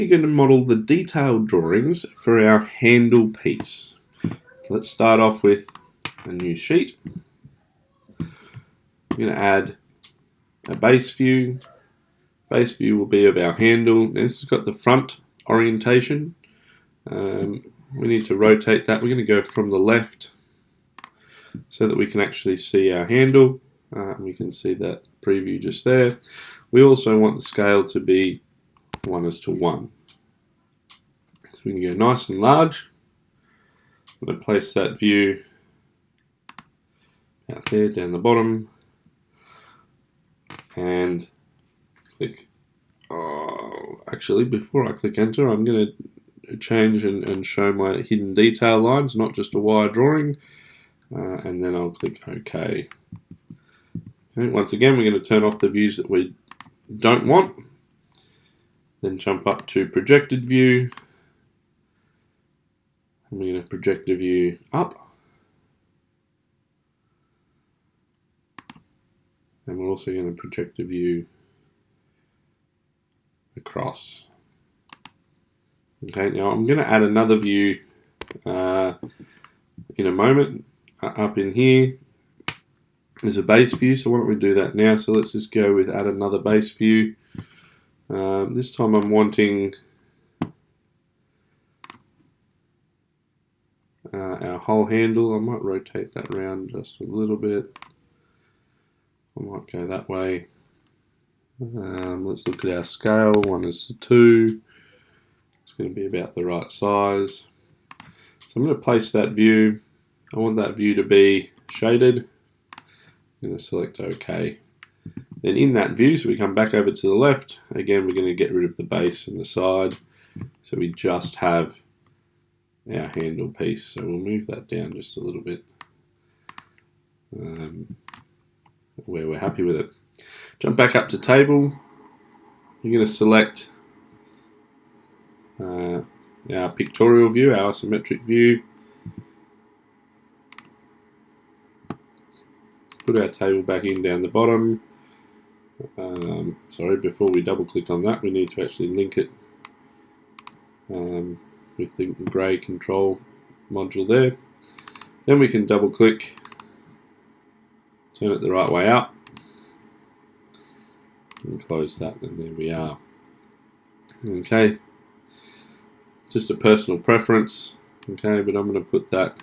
We're going to model the detailed drawings for our handle piece. Let's start off with a new sheet. We're going to add a base view. Base view will be of our handle. Now this has got the front orientation. We need to rotate that. We're going to go from the left so that we can actually see our handle. We can see that preview just there. We also want the scale to be 1:1. So we can go nice and large. I'm going to place that view out there down the bottom and click. Actually, before I click enter, I'm going to change and show my hidden detail lines, not just a wire drawing, and then I'll click OK. Okay. Once again, we're going to turn off the views that we don't want, then jump up to projected view, and we're going to project the view up, and we're also going to project the view across. Okay, now I'm going to add another view in a moment. Up in here is a base view, so why don't we do that now? So let's just go with add another base view. This time I'm wanting our whole handle. I might rotate that around just a little bit. I might go that way. Let's look at our scale. 1:2. It's going to be about the right size. So I'm going to place that view. I want that view to be shaded. I'm going to select OK. Then in that view, so we come back over to the left, again we're going to get rid of the base and the side, so we just have our handle piece. So we'll move that down just a little bit where we're happy with it. Jump back up to table. You're going to select our pictorial view, our isometric view. Put our table back in down the bottom. Sorry, before we double click on that, we need to actually link it with the grey control module there. Then we can double click, turn it the right way up, and close that, and there we are. Okay, just a personal preference, okay, but I'm going to put that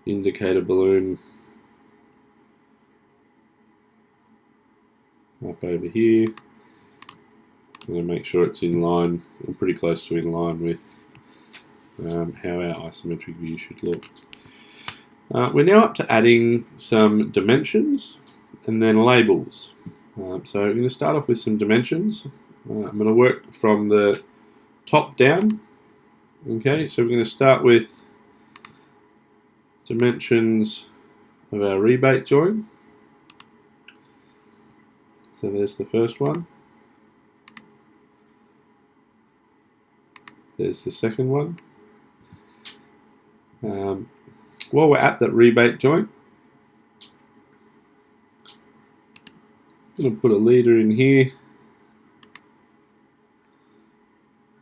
indicator balloon up over here. I'm going to make sure it's in line, I'm pretty close to in line with how our isometric view should look. We're now up to adding some dimensions and then labels. So I'm going to start off with some dimensions. I'm going to work from the top down. Okay, so we're going to start with dimensions of our rebate joint. So there's the first one. There's the second one. While we're at that rebate joint, I'm going to put a leader in here.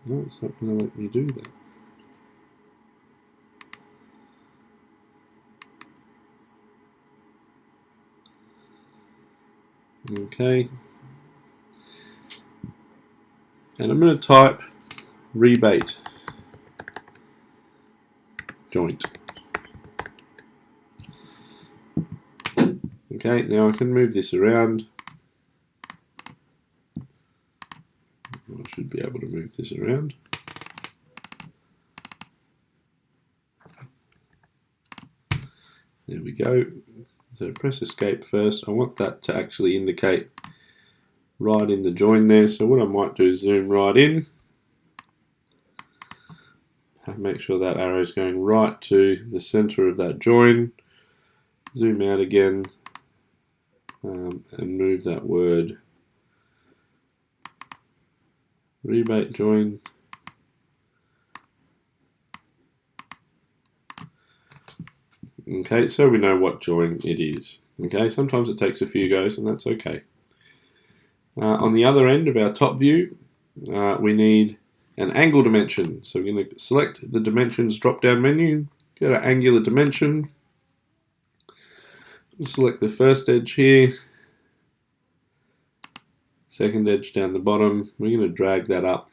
No, it's not going to let me do that. Okay. And I'm going to type rebate joint. Okay, now I can move this around. I should be able to move this around. There we go. So press escape first. I want that to actually indicate right in the join there. So what I might do is zoom right in. Make sure that arrow is going right to the center of that join. Zoom out again and move that word rebate join. Okay, so we know what join it is. Okay, sometimes it takes a few goes and that's okay. On the other end of our top view, we need an angle dimension. So we're going to select the dimensions drop-down menu, go to angular dimension, we'll select the first edge here, second edge down the bottom. We're going to drag that up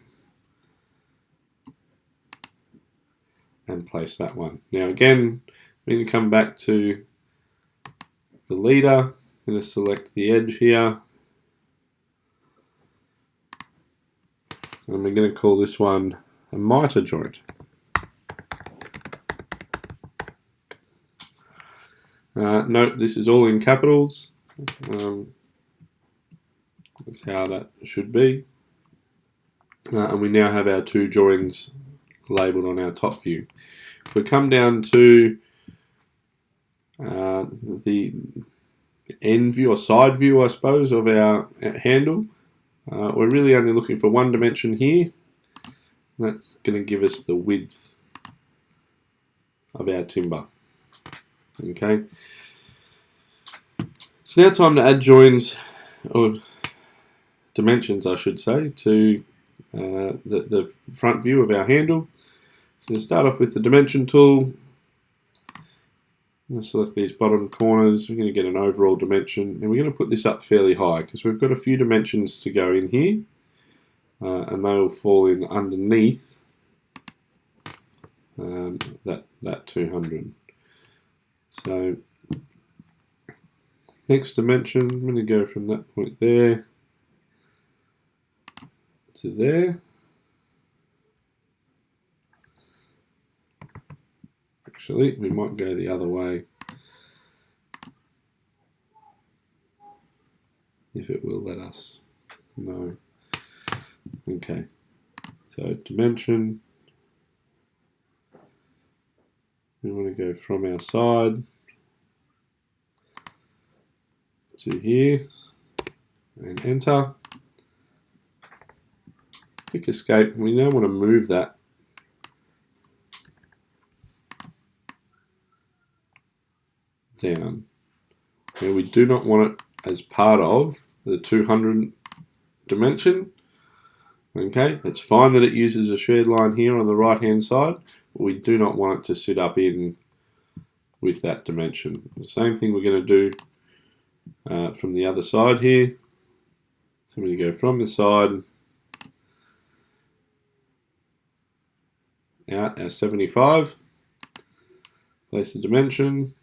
and place that one. Now again, we're going to come back to the leader. I'm going to select the edge here, and we're going to call this one a mitre joint. Note this is all in capitals. That's how that should be. And we now have our two joins labelled on our top view. If we come down to the end view or side view, I suppose, of our handle, we're really only looking for one dimension here. That's going to give us the width of our timber. Okay. So now time to add joins, or dimensions I should say, to the front view of our handle. So to start off with the dimension tool, I'm going to select these bottom corners. We're going to get an overall dimension, and we're going to put this up fairly high because we've got a few dimensions to go in here, and they will fall in underneath that 200. So next dimension, I'm going to go from that point there to there. Actually, we might go the other way if it will let us. No. Okay. So dimension. We want to go from our side to here and enter. Click escape. We now want to move that down. Now we do not want it as part of the 200 dimension. Okay, it's fine that it uses a shared line here on the right hand side, but we do not want it to sit up in with that dimension. The same thing we're going to do from the other side here. So I'm going to go from the side out our 75, place the dimension,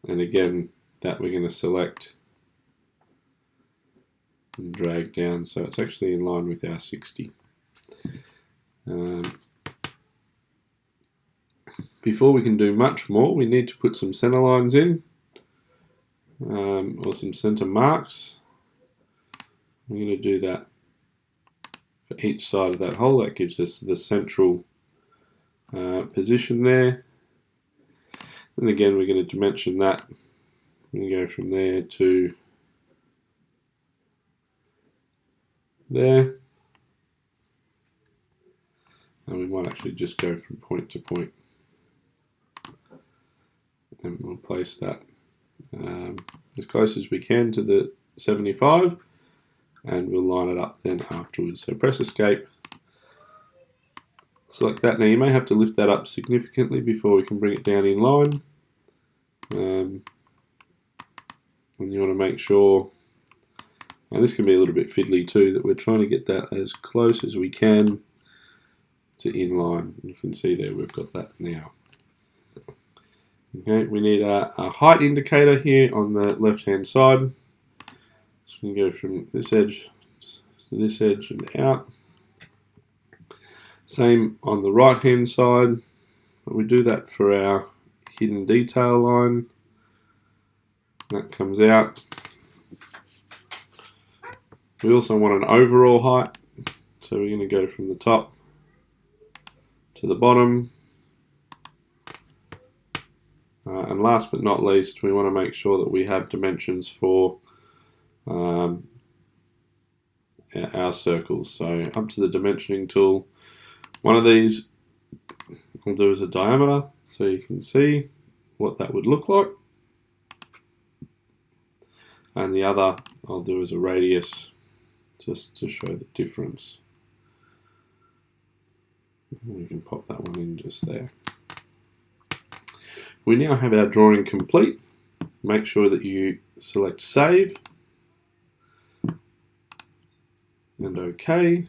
and again that we're going to select and drag down so it's actually in line with our 60. Before we can do much more, we need to put some center lines in, or some center marks. I'm going to do that for each side of that hole. That gives us the central position there. And again, we're going to dimension that. We're going to go from there to there. And we might actually just go from point to point. And we'll place that as close as we can to the 75. And we'll line it up then afterwards. So press escape, select that. Now you may have to lift that up significantly before we can bring it down in line. And you want to make sure, and this can be a little bit fiddly too, that we're trying to get that as close as we can to inline. You can see there we've got that now. Okay, we need a height indicator here on the left hand side. So we can go from this edge to this edge and out. Same on the right hand side. We do that for our hidden detail line. That comes out. We also want an overall height, so we're going to go from the top to the bottom. And last but not least, we want to make sure that we have dimensions for our circles. So up to the dimensioning tool. One of these I'll do as a diameter, so you can see what that would look like. And the other I'll do as a radius, just to show the difference. We can pop that one in just there. We now have our drawing complete. Make sure that you select save and OK.